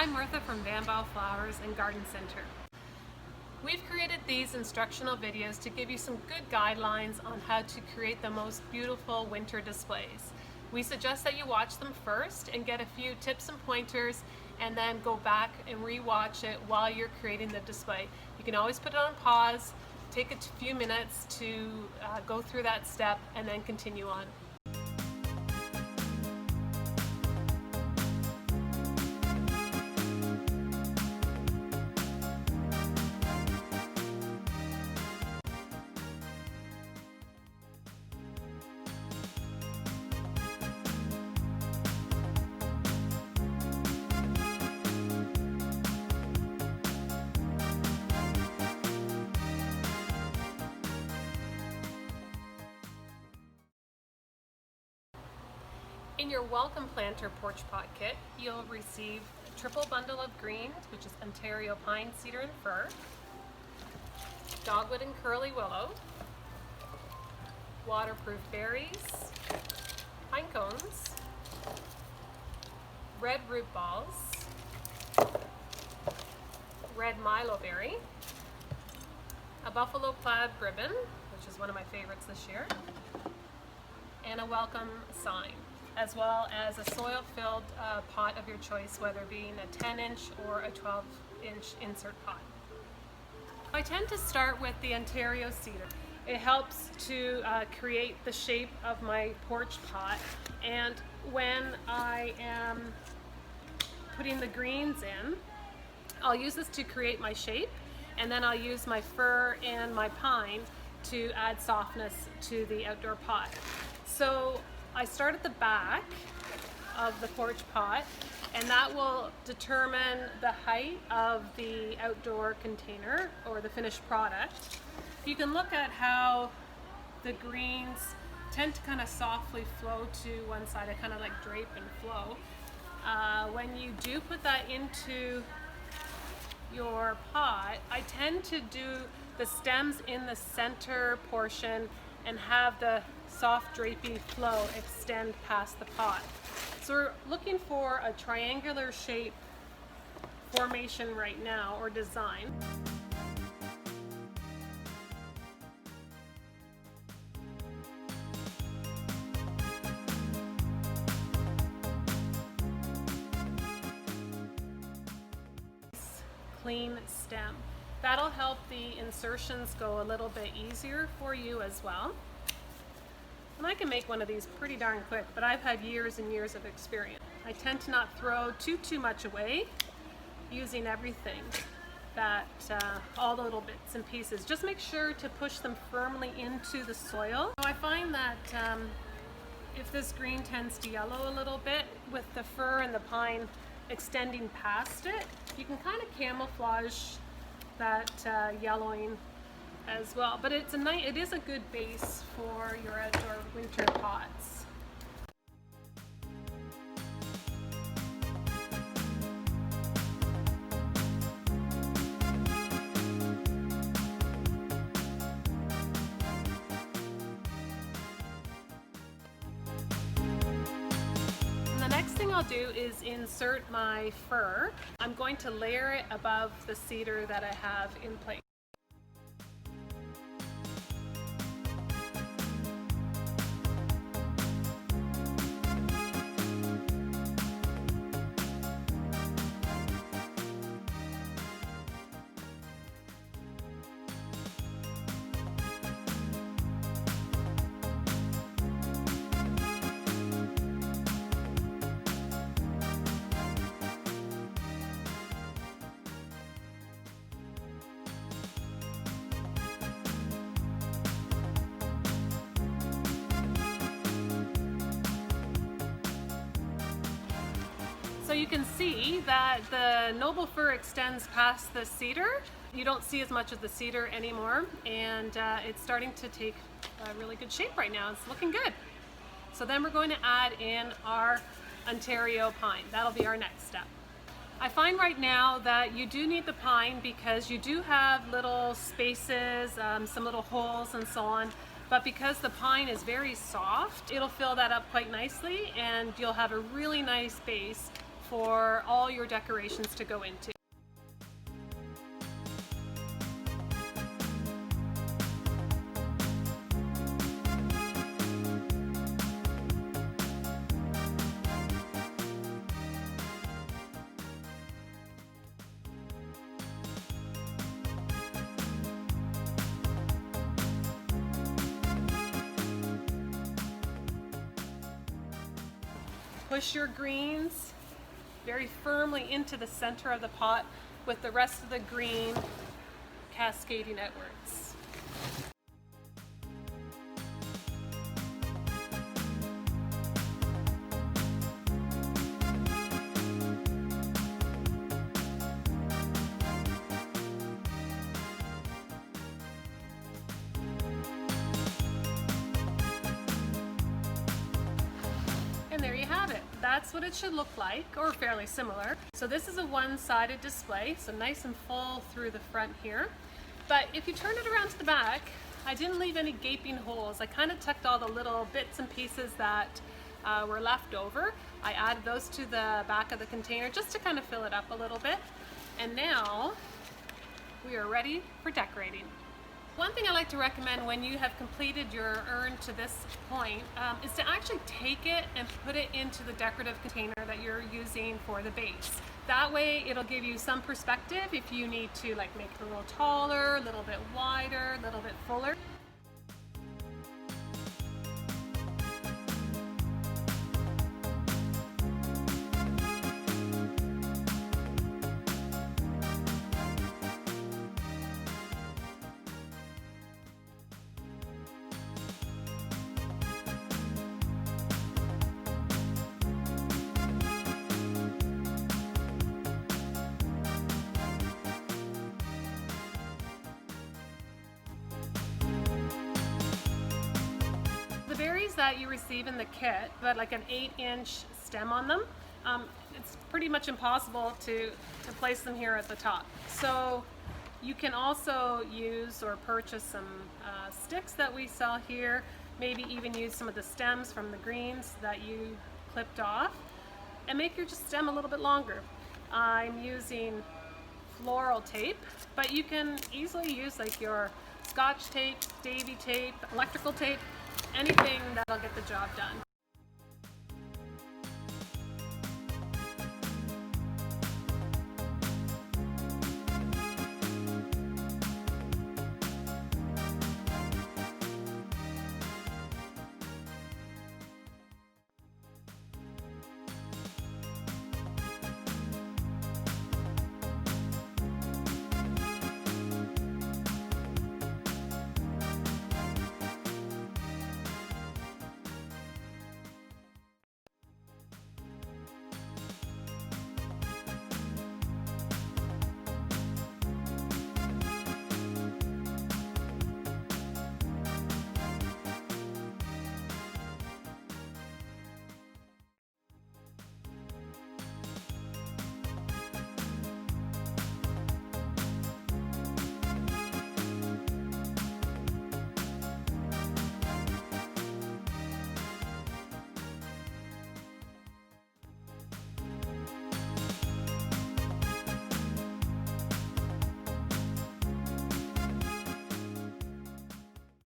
I'm Martha from Belle Flowers and Garden Center. We've created these instructional videos to give you some good guidelines on how to create the most beautiful winter displays. We suggest that you watch them first and get a few tips and pointers, and then go back and re-watch it while you're creating the display. You can always put it on pause, take a few minutes to go through that step, and then continue on. In your welcome planter porch pot kit, you'll receive a triple bundle of greens, which is Ontario pine, cedar, and fir, dogwood and curly willow, waterproof berries, pine cones, red root balls, red milo berry, a buffalo plaid ribbon, which is one of my favorites this year, and a welcome sign, as well as a soil-filled pot of your choice, whether being a 10-inch or a 12-inch insert pot. I tend to start with the Ontario cedar. It helps to create the shape of my porch pot, and when I am putting the greens in, I'll use this to create my shape, and then I'll use my fir and my pine to add softness to the outdoor pot. So I start at the back of the porch pot, and that will determine the height of the outdoor container or the finished product. You can look at how the greens tend to kind of softly flow to one side. I kind of like drape and flow. When you do put that into your pot, I tend to do the stems in the center portion and have the soft drapey flow extend past the pot. So we're looking for a triangular shape formation right now, or design. Clean stem. That'll help the insertions go a little bit easier for you as well. And I can make one of these pretty darn quick, but I've had years and years of experience. I tend to not throw too much away, using everything that, all the little bits and pieces. Just make sure to push them firmly into the soil. So I find that if this green tends to yellow a little bit, with the fir and the pine extending past it, you can kind of camouflage that yellowing as well, but it is a good base for your outdoor winter pots. And the next thing I'll do is insert my fir. I'm going to layer it above the cedar that I have in place. So you can see that the noble fir extends past the cedar. You don't see as much of the cedar anymore, and it's starting to take a really good shape right now. It's looking good. So then we're going to add in our Ontario pine. That'll be our next step. I find right now that you do need the pine because you do have little spaces, some little holes and so on, but because the pine is very soft, it'll fill that up quite nicely, and you'll have a really nice base for all your decorations to go into. Push your greens very firmly into the center of the pot with the rest of the green cascading outwards. And there you have it. That's what it should look like, or fairly similar. So this is a one-sided display, so nice and full through the front here. But if you turn it around to the back, I didn't leave any gaping holes. I kind of tucked all the little bits and pieces that were left over. I added those to the back of the container just to kind of fill it up a little bit. And now we are ready for decorating. One thing I like to recommend when you have completed your urn to this point is to actually take it and put it into the decorative container that you're using for the base. That way it'll give you some perspective if you need to like make it a little taller, a little bit wider, a little bit fuller. The berries that you receive in the kit, but like an 8-inch stem on them, it's pretty much impossible to place them here at the top. So you can also use or purchase some sticks that we sell here, maybe even use some of the stems from the greens that you clipped off and make your stem a little bit longer. I'm using floral tape, but you can easily use like your Scotch tape, Davy tape, electrical tape, anything that'll get the job done.